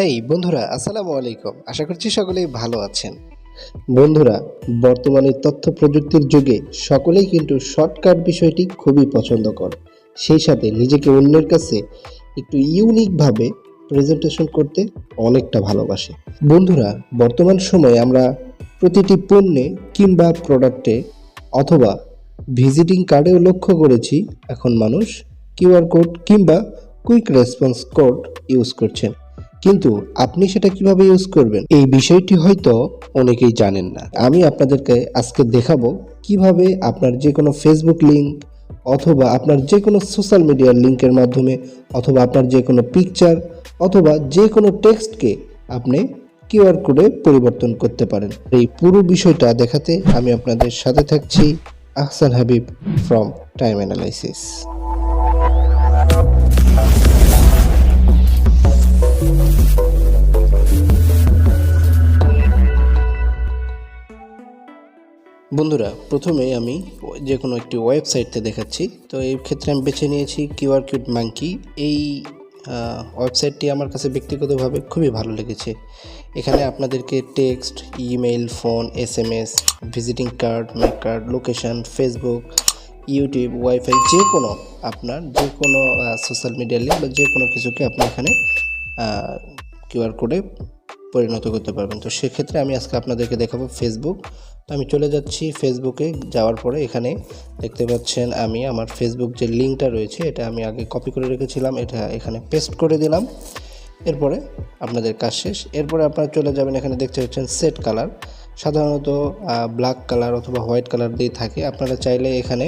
এই বন্ধুরা, আসসালামু আলাইকুম। আশা করছি সকলেই ভালো আছেন। বন্ধুরা, বর্তমানে তথ্য প্রযুক্তির যুগে সকলেই কিন্তু শর্টকাট বিষয়টি খুবই পছন্দ করে। সেই সাথে নিজেকে অন্যের কাছে একটু ইউনিকভাবে প্রেজেন্টেশন করতে অনেকটা ভালোবাসে। বন্ধুরা, বর্তমান সময়ে আমরা প্রতিটি পণ্যে কিংবা প্রোডাক্টে অথবা ভিজিটিং কার্ডেও লক্ষ্য করেছি এখন মানুষ কিউআর কোড কিংবা কুইক রেসপন্স কোড ইউজ করছেন। কিন্তু আপনি সেটা কিভাবে ইউজ করবেন এই বিষয়টি হয়তো অনেকেই জানেন না। আমি আপনাদেরকে আজকে দেখাবো কিভাবে আপনার যে কোনো ফেসবুক লিংক অথবা আপনার যে কোনো সোশ্যাল মিডিয়ার লিংকের মাধ্যমে অথবা আপনার যে কোনো পিকচার অথবা যে কোনো টেক্সটকে আপনি কিউআর কোডে পরিবর্তন করতে পারেন। এই পুরো বিষয়টা দেখাতে আমি আপনাদের সাথে থাকছি, Ahsan Habib from time analysis. বন্ধুরা, প্রথমে আমি যে কোনো একটি ওয়েবসাইটে দেখাচ্ছি। তো এই ক্ষেত্রে আমি বেছে নিয়েছি কিউআর কোড মাঙ্কি। এই ওয়েবসাইটটি আমার কাছে ব্যক্তিগতভাবে খুবই ভালো লেগেছে। এখানে আপনাদেরকে text, email, phone, SMS, visiting card, Mac card, location, Facebook, YouTube, wifi, যে কোনো আপনার যে কোনো সোশ্যাল মিডিয়া লিঙ্ক বা যে কোনো কিছুকে আপনি এখানে কিউআর কোডে পরিণত করতে পারবেন। তো সেক্ষেত্রে আমি আজকে আপনাদেরকে দেখাবো ফেসবুক। তো আমি চলে যাচ্ছি ফেসবুকে। যাওয়ার পরে এখানে দেখতে পাচ্ছেন আমি আমার ফেসবুক যে লিঙ্কটা রয়েছে এটা আমি আগে কপি করে রেখেছিলাম, এটা এখানে পেস্ট করে দিলাম। এরপরে আপনাদের কাজ শেষ। এরপরে আপনারা চলে যাবেন, এখানে দেখতে পাচ্ছেন সেট কালার। সাধারণত ব্ল্যাক কালার অথবা হোয়াইট কালার দিয়ে থাকে। আপনারা চাইলে এখানে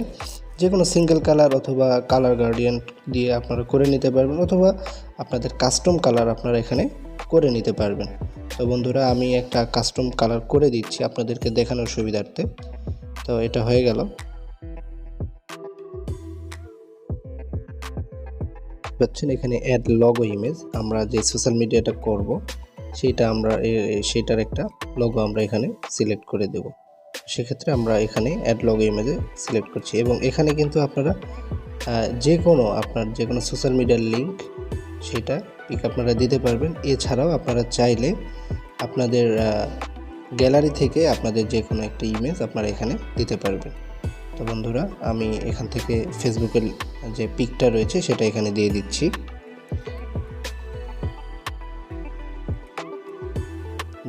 যে কোনো সিঙ্গেল কালার অথবা কালার গার্ডিয়ান দিয়ে আপনারা করে নিতে পারবেন, অথবা আপনাদের কাস্টম কালার আপনারা এখানে করে নিতে পারবেন। তো বন্ধুরা, আমি একটা কাস্টম কালার করে দিচ্ছি আপনাদেরকে দেখানোর সুবিধার্থে। তো এটা হয়ে গেল। পাচ্ছেন এখানে অ্যাড লগো ইমেজ। আমরা যে সোশ্যাল মিডিয়াটা করব সেটার একটা লগো আমরা এখানে সিলেক্ট করে দেব। সেক্ষেত্রে আমরা এখানে অ্যাড লগো ইমেজে সিলেক্ট করছি এবং এখানে কিন্তু আপনারা যে কোনো সোশ্যাল মিডিয়ার লিঙ্ক সেটা পিক আপনারা দিতে পারবেন। এছাড়াও আপনারা চাইলে আপনাদের গ্যালারি থেকে আপনাদের যে কোনো একটা ইমেজ আপনারা এখানে দিতে পারবেন। তো বন্ধুরা, আমি এখান থেকে ফেসবুকের যে পিকটা রয়েছে সেটা এখানে দিয়ে দিচ্ছি।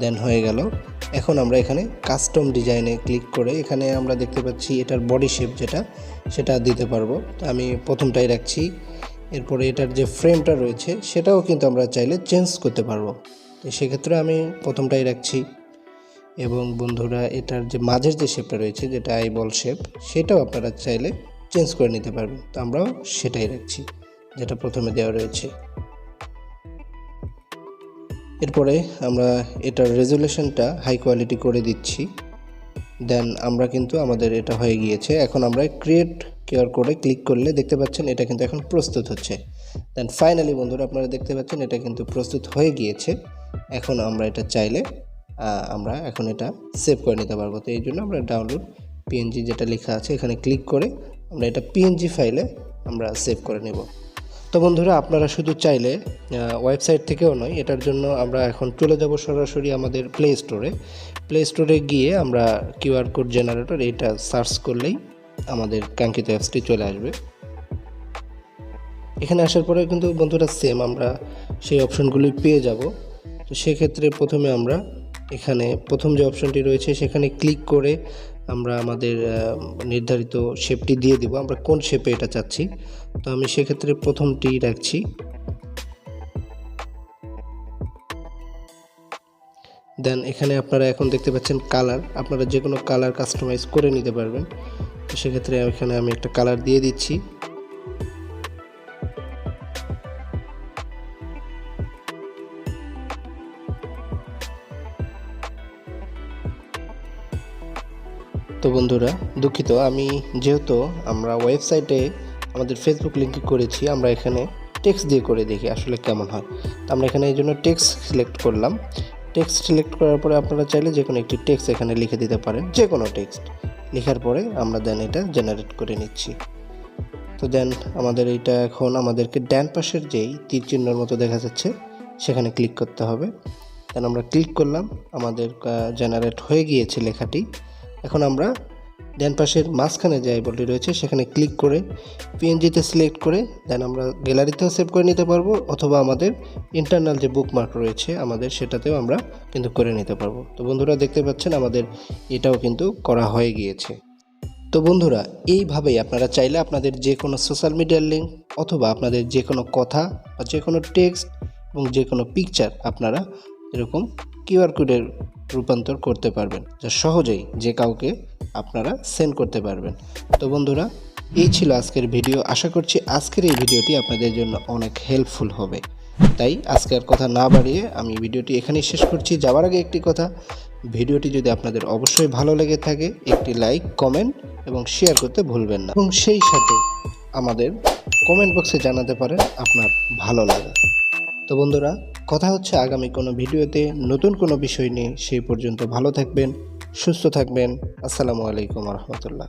দেন হয়ে গেল। এখন আমরা এখানে কাস্টম ডিজাইনে ক্লিক করে এখানে আমরা দেখতে পাচ্ছি এটার বডি শেপ সেটা দিতে পারবো। তো আমি প্রথমটাই রাখছি। এরপরে এটার যে ফ্রেমটা রয়েছে সেটাও কিন্তু আমরা চাইলে চেঞ্জ করতে পারবো। তো সেক্ষেত্রে আমি প্রথমটাই রাখছি। এবং বন্ধুরা, এটার যে মাঝের যে শেপটা রয়েছে যেটা আইবল শেপ, সেটাও আপনারা চাইলে চেঞ্জ করে নিতে পারবেন। তো আমরাও সেটাই রাখছি যেটা প্রথমে দেওয়া রয়েছে। এরপরে আমরা এটার রেজুলেশনটা হাই কোয়ালিটি করে দিচ্ছি। দেন আমরা কিন্তু আমাদের এটা হয়ে গিয়েছে। এখন আমরা ক্রিয়েট কিউআর কোডে ক্লিক করলে দেখতে পাচ্ছেন এটা কিন্তু এখন প্রস্তুত হচ্ছে। দেন ফাইনালি বন্ধুরা, আপনারা দেখতে পাচ্ছেন এটা কিন্তু প্রস্তুত হয়ে গিয়েছে। এখন আমরা এটা চাইলে আমরা এখন এটা সেভ করে নিতে পারবো। তো এই জন্য আমরা ডাউনলোড পিএনজি যেটা লেখা আছে এখানে ক্লিক করে আমরা এটা পিএনজি ফাইলে আমরা সেভ করে নেব। তো বন্ধুরা, আপনারা শুধু চাইলে ওয়েবসাইট থেকেও নয়, এটার জন্য আমরা এখন চলে যাব সরাসরি আমাদের প্লে স্টোরে গিয়ে আমরা কিউআর কোড জেনারেটর এটা সার্চ করলেই আমাদের কাঙ্ক্ষিত অ্যাপসটি চলে আসবে। এখানে আসার পরে কিন্তু বন্ধুরা সেম আমরা সেই অপশনগুলি পেয়ে যাব। তো সেক্ষেত্রে প্রথমে আমরা এখানে প্রথম যে অপশনটি রয়েছে সেখানে ক্লিক করে আমরা আমাদের নির্ধারিত শেপটি দিয়ে দিব, আমরা কোন শেপে এটা চাচ্ছি। তো আমি সেক্ষেত্রে প্রথমটি রাখছি। দেন এখানে আপনারা এখন দেখতে পাচ্ছেন কালার, আপনারা যে কোনো কালার কাস্টমাইজ করে নিতে পারবেন। তো সেক্ষেত্রে এখানে আমি একটা কালার দিয়ে দিচ্ছি। তো বন্ধুরা, দুঃখিত, আমি যেহেতু আমরা ওয়েবসাইটে আমাদের ফেসবুক লিঙ্কে করেছি, আমরা এখানে টেক্সট দিয়ে করে দেখি আসলে কেমন হয়। তো আমরা এখানে এই জন্য টেক্সট সিলেক্ট করলাম। টেক্সট সিলেক্ট করার পরে আপনারা চাইলে যে কোনো একটি টেক্সট এখানে লিখে দিতে পারেন, যে কোনো টেক্সট লেখার পরে আমরা দেন এটা জেনারেট করে নিচ্ছি। তো দেন আমাদের এইটা এখন আমাদেরকে ডান পাশের যেই তীর চিহ্নের মতো দেখা যাচ্ছে সেখানে ক্লিক করতে হবে। দেন আমরা ক্লিক করলাম, আমাদের জেনারেট হয়ে গিয়েছে লেখাটি। এখন আমরা ডান পাশের মাঝখানে যে আইবলটি রয়েছে সেখানে ক্লিক করে পিএনজিতে সিলেক্ট করে দেন আমরা গ্যালারিতেও সেভ করে নিতে পারবো, অথবা আমাদের ইন্টারনাল যে বুকমার্ক রয়েছে আমাদের সেটাতেও আমরা কিন্তু করে নিতে পারবো। তো বন্ধুরা দেখতে পাচ্ছেন আমাদের এটাও কিন্তু করা হয়ে গিয়েছে। তো বন্ধুরা এইভাবেই আপনারা চাইলে আপনাদের যে কোনো সোশ্যাল মিডিয়ার লিঙ্ক অথবা আপনাদের যে কোনো কথা বা যে কোনো টেক্সট এবং যে কোনো পিকচার আপনারা এরকম কিউআর কোডের রূপান্তর করতে পারবেন, যা সহজেই যে কাউকে আপনারা সেন্ড করতে পারবেন। তো বন্ধুরা এই ছিল আজকের ভিডিও। আশা করছি আজকের এই ভিডিওটি আপনাদের জন্য অনেক হেল্পফুল হবে। তাই আজকের কথা না বাড়িয়ে আমি ভিডিওটি এখানেই শেষ করছি। যাওয়ার আগে একটি কথা, ভিডিওটি যদি আপনাদের অবশ্যই ভালো লেগে থাকে একটি লাইক, কমেন্ট এবং শেয়ার করতে ভুলবেন না, এবং সেই সাথে আমাদের কমেন্ট বক্সে জানাতে পারেন আপনার ভালো লাগা। তো বন্ধুরা কথা হচ্ছে আগামী কোনো ভিডিওতে নতুন কোনো বিষয় নিয়ে। সেই পর্যন্ত ভালো থাকবেন, সুস্থ থাকবেন। আসসালামু আলাইকুম রহমতুল্লাহ।